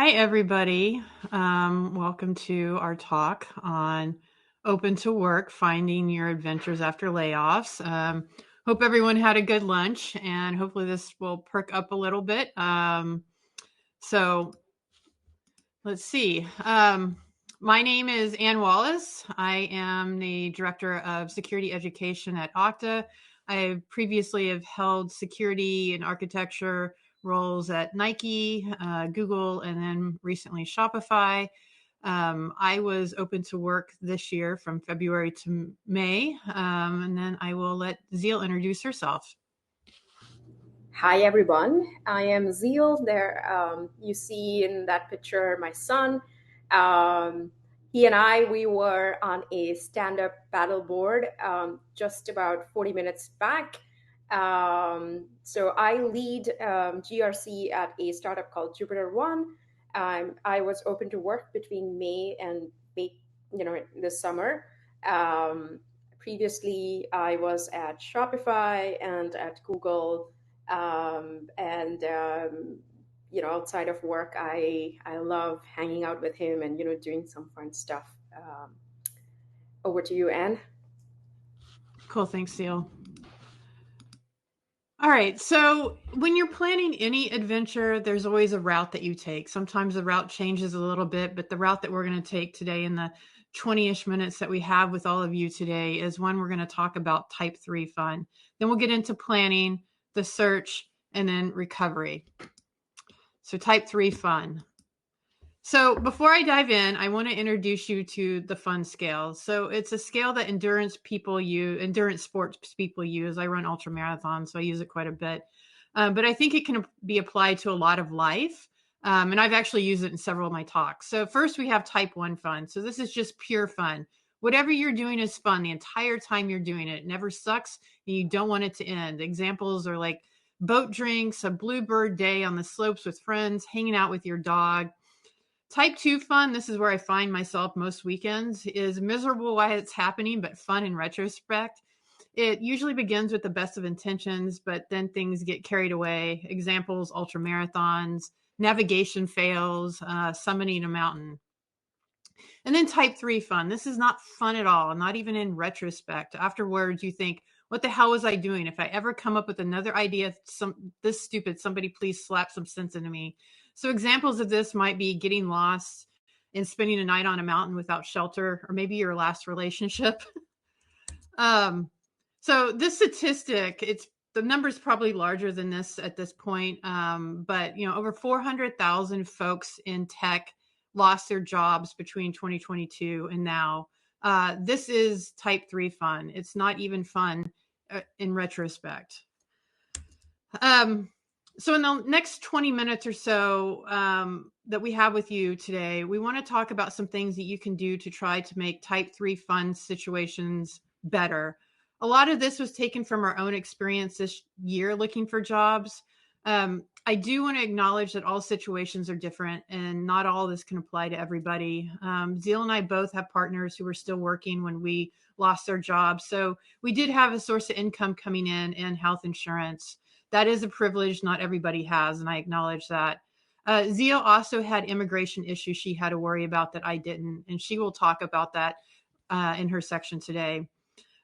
Hi, everybody. Welcome to our talk on Open to Work, Finding Your Adventures After Layoffs. Hope everyone had a good lunch, and hopefully this will perk up a little bit. So let's see. My name is Ann Wallace. I am the Director of Security Education at Okta. I previously have held security and architecture roles at Nike, Google, and then recently Shopify. I was open to work this year from February to May, and then I will let Zeal introduce herself. Hi, everyone. I am Zeal. There, you see in that picture my son. He and we were on a stand-up paddleboard just about 40 minutes back. So I lead GRC at a startup called Jupiter One. I was open to work between May and May, this summer. Previously, I was at Shopify and at Google. Outside of work, I love hanging out with him and doing some fun stuff. Over to you, Anne. Cool, thanks, Zeal. All right, so when you're planning any adventure, there's always a route that you take. Sometimes the route changes a little bit, but the route that we're going to take today in the 20-ish minutes that we have with all of you today is one we're going to talk about type 3 fun. Then we'll get into planning, the search, and then recovery. So type 3 fun. So before I dive in, I want to introduce you to the fun scale. So it's a scale that endurance sports people use. I run ultra marathons, so I use it quite a bit. But I think it can be applied to a lot of life. And I've actually used it in several of my talks. So first we have type 1 fun. So this is just pure fun. Whatever you're doing is fun the entire time you're doing it. It never sucks and you don't want it to end. Examples are like boat drinks, a bluebird day on the slopes with friends, hanging out with your dog. Type 2 fun, this is where I find myself most weekends, is miserable while it's happening, but fun in retrospect. It usually begins with the best of intentions, but then things get carried away. Examples, ultra marathons, navigation fails, summiting a mountain. And then type 3 fun. This is not fun at all, not even in retrospect. Afterwards, you think, what the hell was I doing? If I ever come up with another idea, this stupid, somebody please slap some sense into me. So examples of this might be getting lost and spending a night on a mountain without shelter, or maybe your last relationship. So this statistic, the number is probably larger than this at this point. But over 400,000 folks in tech lost their jobs between 2022 and now. This is type 3 fun. It's not even fun in retrospect. So in the next 20 minutes or so that we have with you today, we want to talk about some things that you can do to try to make type 3 fun situations better. A lot of this was taken from our own experience this year looking for jobs. I do want to acknowledge that all situations are different and not all this can apply to everybody. Zeal and I both have partners who were still working when we lost their jobs. So we did have a source of income coming in and health insurance. That is a privilege not everybody has, and I acknowledge that. Zeal also had immigration issues she had to worry about that I didn't, and she will talk about that in her section today.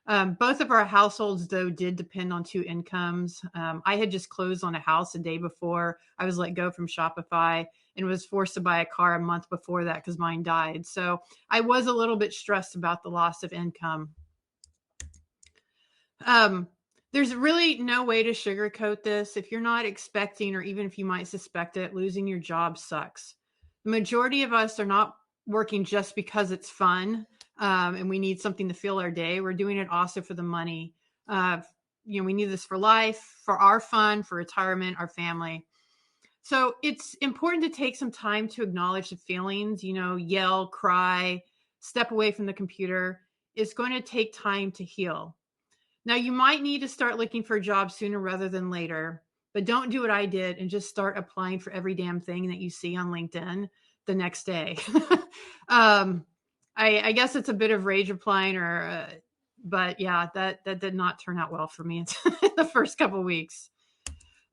Both of our households, though, did depend on 2 incomes. I had just closed on a house a day before I was let go from Shopify and was forced to buy a car a month before that because mine died. So I was a little bit stressed about the loss of income. There's really no way to sugarcoat this. If you're not expecting, or even if you might suspect it, losing your job sucks. The majority of us are not working just because it's fun and we need something to fill our day. We're doing it also for the money. We need this for life, for our fun, for retirement, our family. So it's important to take some time to acknowledge the feelings, yell, cry, step away from the computer. It's going to take time to heal. Now, you might need to start looking for a job sooner rather than later, but don't do what I did and just start applying for every damn thing that you see on LinkedIn the next day. I guess it's a bit of rage applying, but yeah, that did not turn out well for me in the first couple of weeks.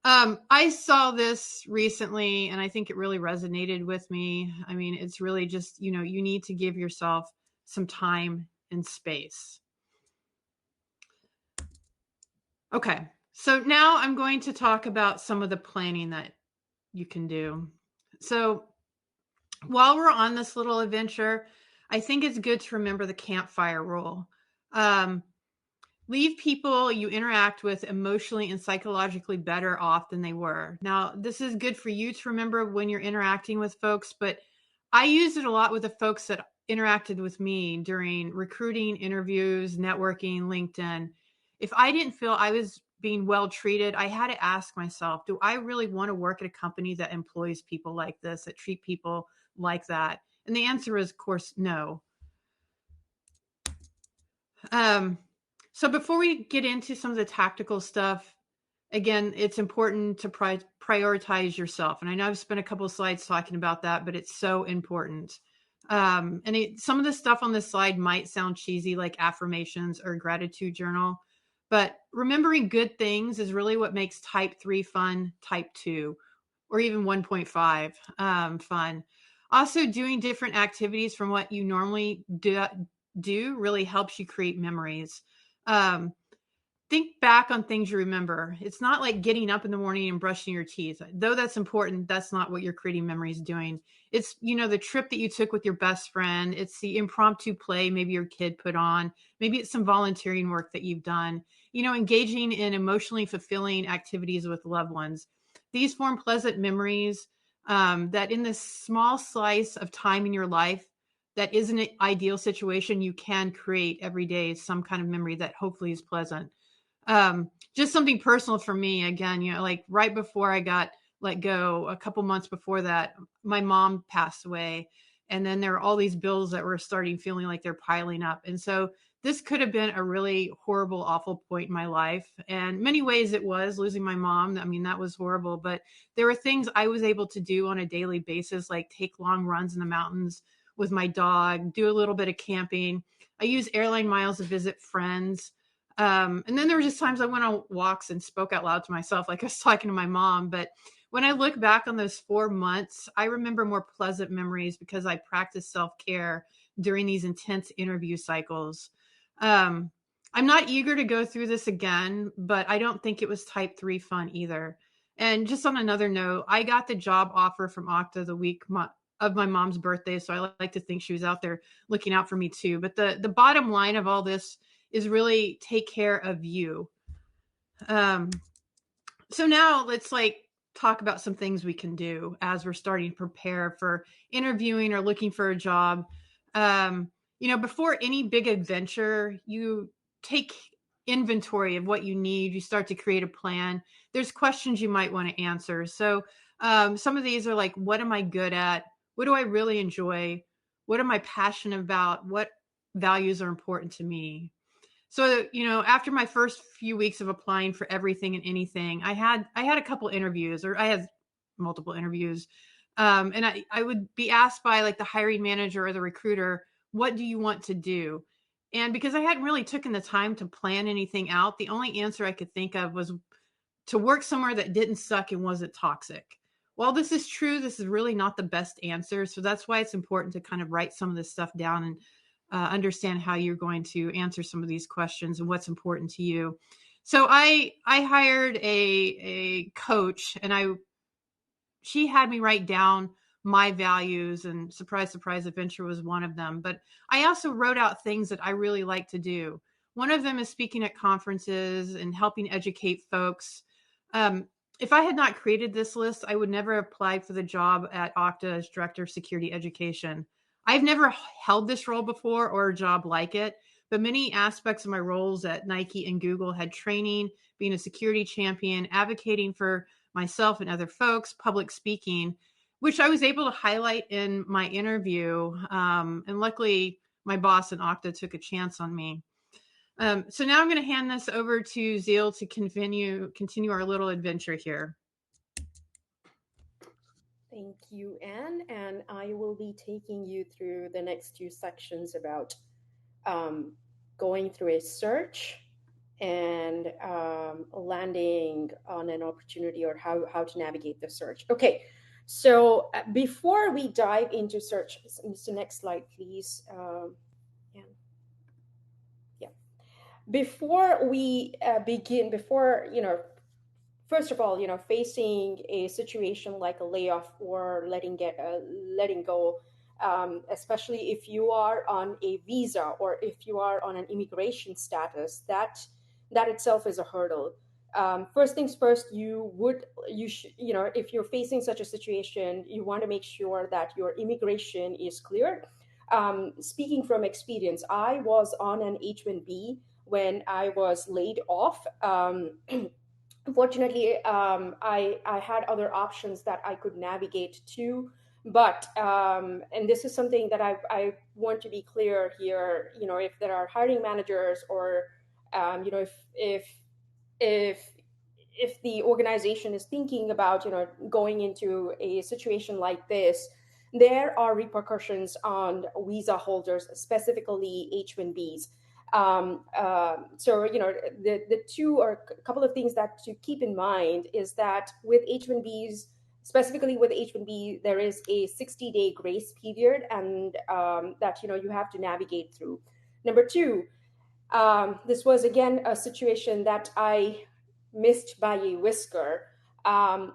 I saw this recently and I think it really resonated with me. I mean, it's really just, you need to give yourself some time and space. Okay. So now I'm going to talk about some of the planning that you can do. So while we're on this little adventure, I think it's good to remember the campfire rule. Um, Leave people you interact with emotionally and psychologically better off than they were. Now, this is good for you to remember when you're interacting with folks, but I used it a lot with the folks that interacted with me during recruiting, interviews, networking, LinkedIn. If I didn't feel I was being well treated, I had to ask myself, do I really want to work at a company that employs people like this, that treat people like that? And the answer is, of course, no. Um, so before we get into some of the tactical stuff, again, it's important to prioritize yourself. And I know I've spent a couple of slides talking about that, but it's so important. Some of the stuff on this slide might sound cheesy, like affirmations or gratitude journal, but remembering good things is really what makes type 3 fun, type 2, or even 1.5 fun. Also, doing different activities from what you normally do really helps you create memories. Um, think back on things you remember. It's not like getting up in the morning and brushing your teeth. Though that's important, that's not what you're creating memories doing. It's, the trip that you took with your best friend. It's the impromptu play maybe your kid put on. Maybe it's some volunteering work that you've done. Engaging in emotionally fulfilling activities with loved ones. These form pleasant memories that in this small slice of time in your life that isn't an ideal situation, you can create every day some kind of memory that hopefully is pleasant. Just something personal for me again, like right before I got let go, a couple months before that, my mom passed away. And then there were all these bills that were starting feeling like they're piling up. And so this could have been a really horrible, awful point in my life. And many ways it was losing my mom. I mean, that was horrible, but there were things I was able to do on a daily basis, like take long runs in the mountains with my dog, do a little bit of camping. I use airline miles to visit friends. And then there were just times I went on walks and spoke out loud to myself, like I was talking to my mom. But when I look back on those 4 months, I remember more pleasant memories because I practiced self-care during these intense interview cycles. Um, I'm not eager to go through this again, but I don't think it was type 3 fun either. And just on another note, I got the job offer from Okta the week of my mom's birthday. So I like to think she was out there looking out for me too. But the bottom line of all this is really take care of you. Um, so now let's talk about some things we can do as we're starting to prepare for interviewing or looking for a job. Before any big adventure, you take inventory of what you need. You start to create a plan. There's questions you might want to answer. So some of these are like, what am I good at? What do I really enjoy? What am I passionate about? What values are important to me? So, after my first few weeks of applying for everything and anything, I had a couple interviews, or I had multiple interviews. And I would be asked by like the hiring manager or the recruiter, what do you want to do? And because I hadn't really taken the time to plan anything out, the only answer I could think of was to work somewhere that didn't suck and wasn't toxic. While this is true, this is really not the best answer. So that's why it's important to kind of write some of this stuff down and understand how you're going to answer some of these questions and what's important to you. So I hired a coach, and she had me write down my values, and surprise, surprise, adventure was one of them. But I also wrote out things that I really like to do. One of them is speaking at conferences and helping educate folks. If I had not created this list, I would never have applied for the job at Okta as Director of Security Education. I've never held this role before or a job like it, but many aspects of my roles at Nike and Google had training, being a security champion, advocating for myself and other folks, public speaking, which I was able to highlight in my interview. And luckily, my boss in Okta took a chance on me. So now I'm going to hand this over to Zeal to continue our little adventure here. Thank you, Anne. And I will be taking you through the next two sections about going through a search, and landing on an opportunity, or how to navigate the search. Okay, so before we dive into search, so next slide, please. Yeah, yeah. Before we begin, before first of all, facing a situation like a layoff or letting go, especially if you are on a visa or if you are on an immigration status, that itself is a hurdle. First things first, you should, if you're facing such a situation, you want to make sure that your immigration is clear. Speaking from experience, I was on an H-1B when I was laid off. Unfortunately, I had other options that I could navigate to, but and this is something that I want to be clear here. If there are hiring managers, or if if the organization is thinking about going into a situation like this, there are repercussions on visa holders, specifically H-1Bs. So the two, or a couple of things that to keep in mind is that with H-1Bs, specifically with H-1B, there is a 60-day grace period, and that you have to navigate through. Number two, this was again a situation that I missed by a whisker.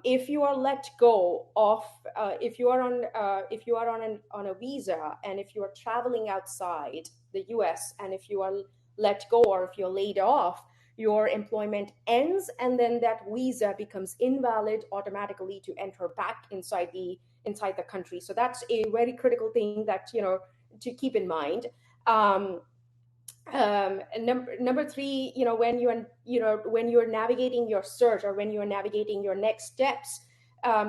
If you are let go of, if you are on a visa, and if you are traveling outside the U.S., and if you are let go, or if you're laid off, your employment ends, and then that visa becomes invalid automatically to enter back inside the country. So that's a very critical thing that to keep in mind. Um, and number three, when you're navigating your search, or when you're navigating your next steps,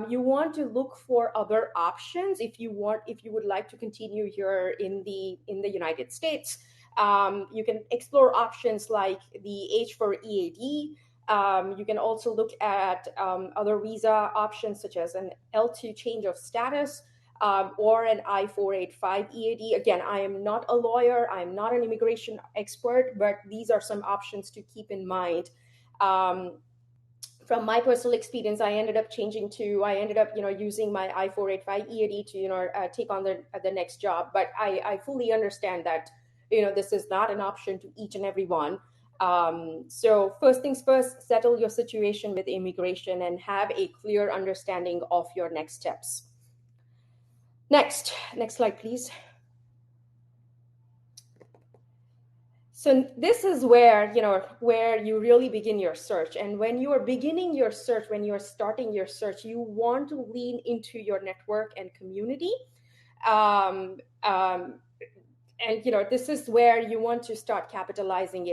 you want to look for other options if you would like to continue here in the United States. You can explore options like the H4 EAD. You can also look at other visa options, such as an L2 change of status, or an I-485 EAD. Again, I am not a lawyer, I'm not an immigration expert, but these are some options to keep in mind. From my personal experience, I ended up using my I-485 EAD to take on the next job. But I fully understand that this is not an option to each and every one. So first things first, settle your situation with immigration and have a clear understanding of your next steps. Next slide, please. So this is where you really begin your search. And when you are beginning your search, when you are starting your search, you want to lean into your network and community. And this is where you want to start capitalizing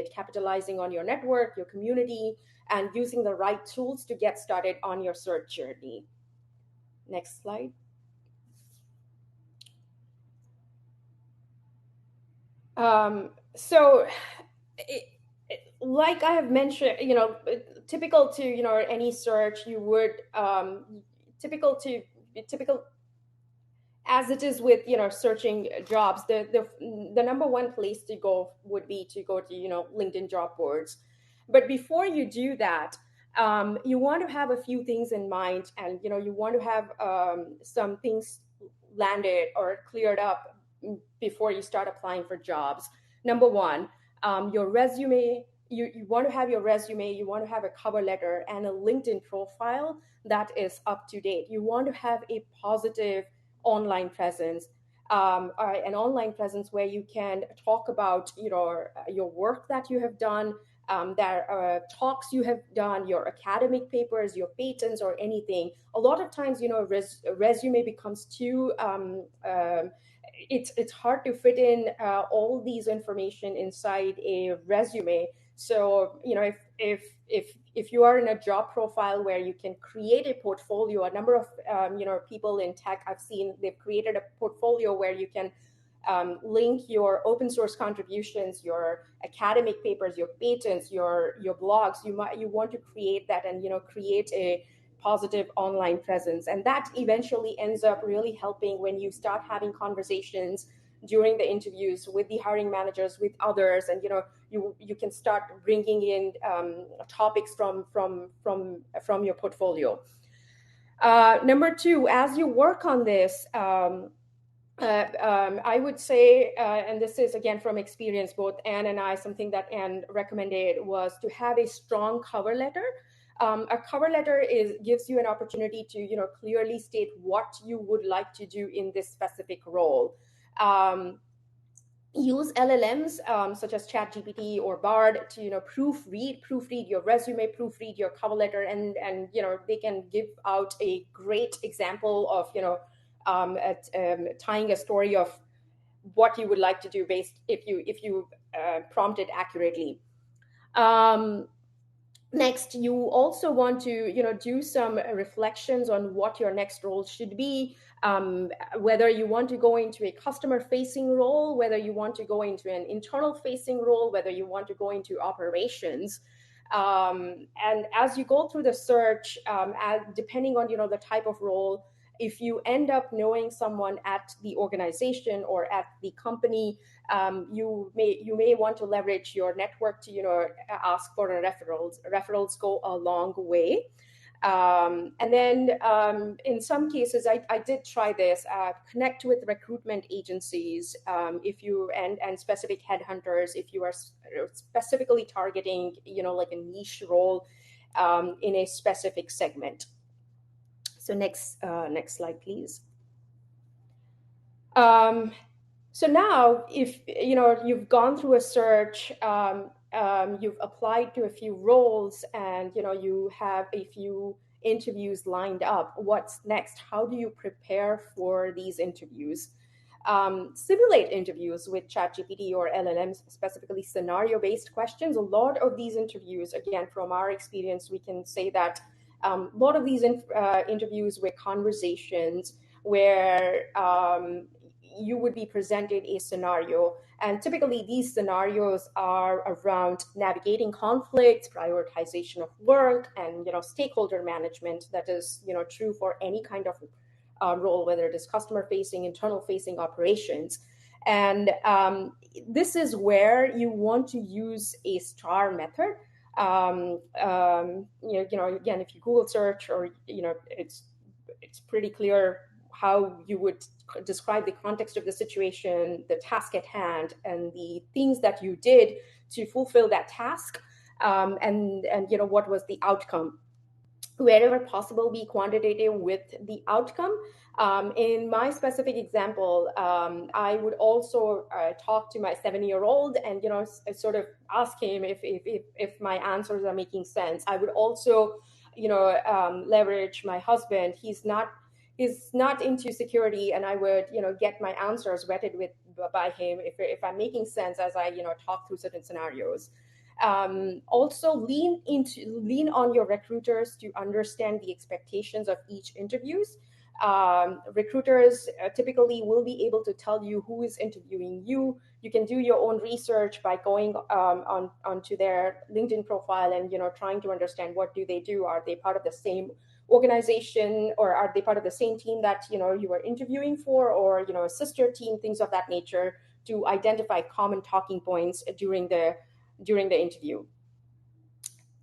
on your network, your community, and using the right tools to get started on your search journey. Next slide. So, like I have mentioned, typical to any search, you would typical as it is with searching jobs. The number one place to go would be to go to LinkedIn job boards. But before you do that, you want to have a few things in mind, and you want to have some things landed or cleared up before you start applying for jobs. Number one, your resume. You want to have your resume, you want to have a cover letter and a LinkedIn profile that is up to date. You want to have a positive online presence, an online presence where you can talk about your work that you have done, that talks you have done, your academic papers, your patents, or anything. A lot of times, resume becomes too it's hard to fit in all these information inside a resume. So if you are in a job profile where you can create a portfolio, a number of people in tech I've seen, they've created a portfolio where you can link your open source contributions, your academic papers, your patents, your blogs. You want to create that, and create a positive online presence, and that eventually ends up really helping when you start having conversations during the interviews with the hiring managers, with others, and you can start bringing in topics from your portfolio. Number two, as you work on this, I would say, and this is again from experience, both Anne and I, something that Anne recommended was to have a strong cover letter. A cover letter gives you an opportunity to clearly state what you would like to do in this specific role. Use LLMs such as ChatGPT or Bard to proofread your resume, proofread your cover letter, and they can give out a great example of tying a story of what you would like to do based if you prompt it accurately. Next, you also want to do some reflections on what your next role should be, whether you want to go into a customer facing role, whether you want to go into an internal facing role, whether you want to go into operations. And as you go through the search, depending on the type of role, if you end up knowing someone at the organization or at the company, you may want to leverage your network to ask for referrals. Referrals go a long way. And then in some cases, I did try this. Connect with recruitment agencies if you and specific headhunters if you are specifically targeting like a niche role in a specific segment. So next slide, please. So now, if you've gone through a search, you've applied to a few roles, and you have a few interviews lined up. What's next? How do you prepare for these interviews? Simulate interviews with ChatGPT or LLMs, specifically scenario-based questions. A lot of these interviews, again, from our experience, we can say that a lot of these interviews were conversations where you would be presented a scenario, and typically these scenarios are around navigating conflicts, prioritization of work, and stakeholder management. That is true for any kind of role, whether it is customer facing, internal facing, operations. And this is where you want to use a STAR method. Again, if you Google search, or it's pretty clear how you would describe the context of the situation, the task at hand, and the things that you did to fulfill that task, and what was the outcome. Wherever possible, be quantitative with the outcome. In my specific example, I would also talk to my 7-year-old and sort of ask him if my answers are making sense. I would also leverage my husband. He's not into security, and I would get my answers vetted by him if I'm making sense as I talk through certain scenarios. Also lean on your recruiters to understand the expectations of each interviews. Recruiters typically will be able to tell you who is interviewing you. You can do your own research by going onto their LinkedIn profile and trying to understand what do they do. Are they part of the same organization, or are they part of the same team that you were interviewing for, or a sister team, things of that nature, to identify common talking points during the interview.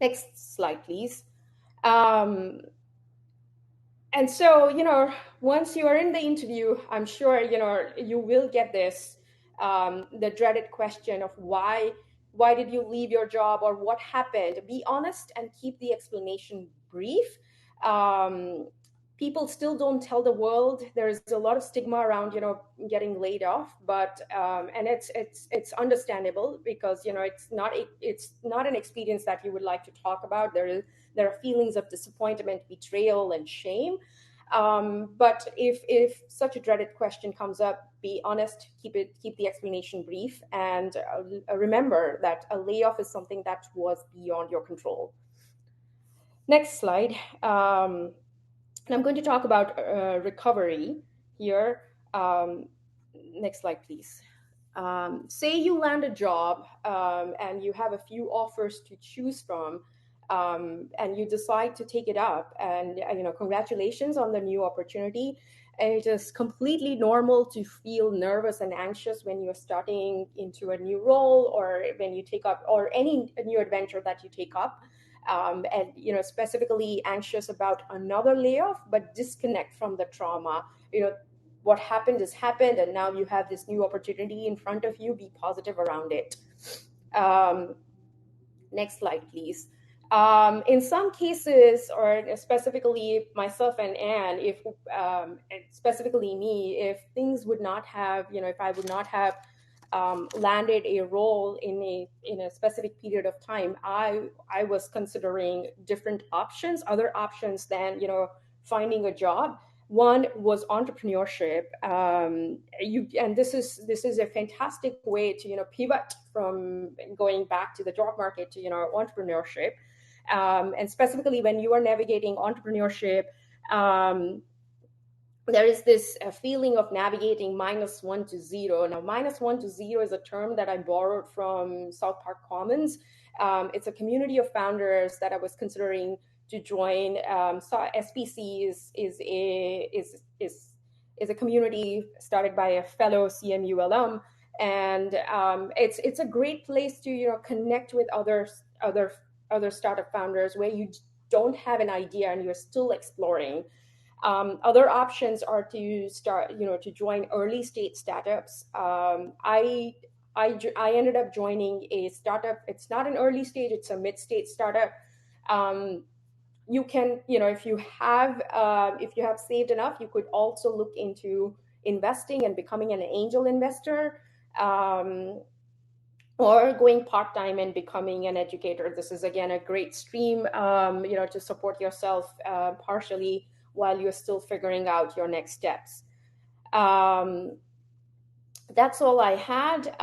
Next slide, please. And so, once you are in the interview, I'm sure, you will get this, the dreaded question of why did you leave your job, or what happened? Be honest and keep the explanation brief. People still don't tell the world. There's a lot of stigma around, getting laid off, but and it's understandable, because it's not an experience that you would like to talk about. There are feelings of disappointment, betrayal, and shame. But if such a dreaded question comes up, be honest, keep the explanation brief, and remember that a layoff is something that was beyond your control. Next slide. And I'm going to talk about recovery here. Next slide, please. Say you land a job and you have a few offers to choose from, and you decide to take it up, and congratulations on the new opportunity. It is completely normal to feel nervous and anxious when you're starting into a new role, or when you take up, or any new adventure that you take up. And specifically anxious about another layoff, but disconnect from the trauma. What happened has happened, and now you have this new opportunity in front of you. Be positive around it. um, Next slide, please. In some cases, or specifically myself and Anne, and specifically me, if things would not have, if I would not have landed a role in a specific period of time, I was considering different options, other options than finding a job. One was entrepreneurship. And this is a fantastic way to pivot from going back to the job market to entrepreneurship. And specifically when you are navigating entrepreneurship, there is this feeling of navigating -1 to 0. Now, -1 to 0 is a term that I borrowed from South Park Commons. It's a community of founders that I was considering to join. So SPC is a community started by a fellow CMU alum, and it's a great place to connect with other startup founders where you don't have an idea and you're still exploring. Other options are to start, to join early stage startups. I ended up joining a startup. It's not an early stage; it's a mid stage startup. You can, if you have saved enough, you could also look into investing and becoming an angel investor. Or going part-time and becoming an educator. This is again a great stream, to support yourself partially while you're still figuring out your next steps. That's all I had.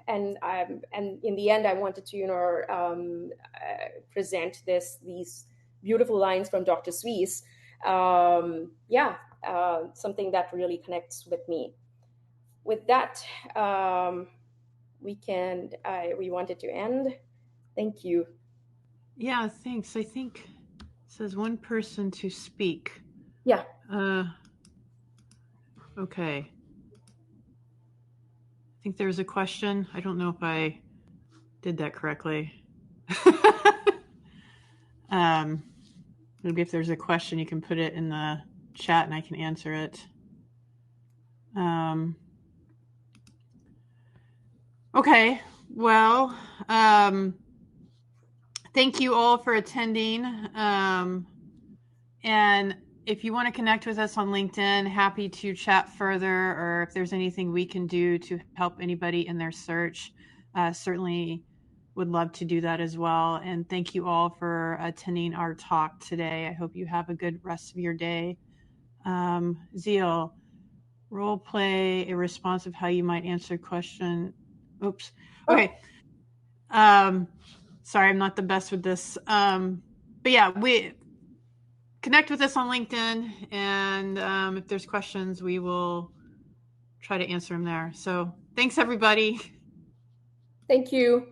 And in the end, I wanted to present these beautiful lines from Dr. Swiss. Something that really connects with me. With that, we wanted to end. Thank you. Yeah, thanks. I think it says one person to speak. Yeah. Okay. I think there's a question. I don't know if I did that correctly. Maybe if there's a question, you can put it in the chat and I can answer it. Okay. Well, thank you all for attending. And if you want to connect with us on LinkedIn, happy to chat further, or if there's anything we can do to help anybody in their search, certainly would love to do that as well. And thank you all for attending our talk today. I hope you have a good rest of your day. Zeal, role play a response of how you might answer a question. Oops. Okay. Sorry, I'm not the best with this. But yeah, we connect with us on LinkedIn, and if there's questions, we will try to answer them there. So thanks, everybody. Thank you.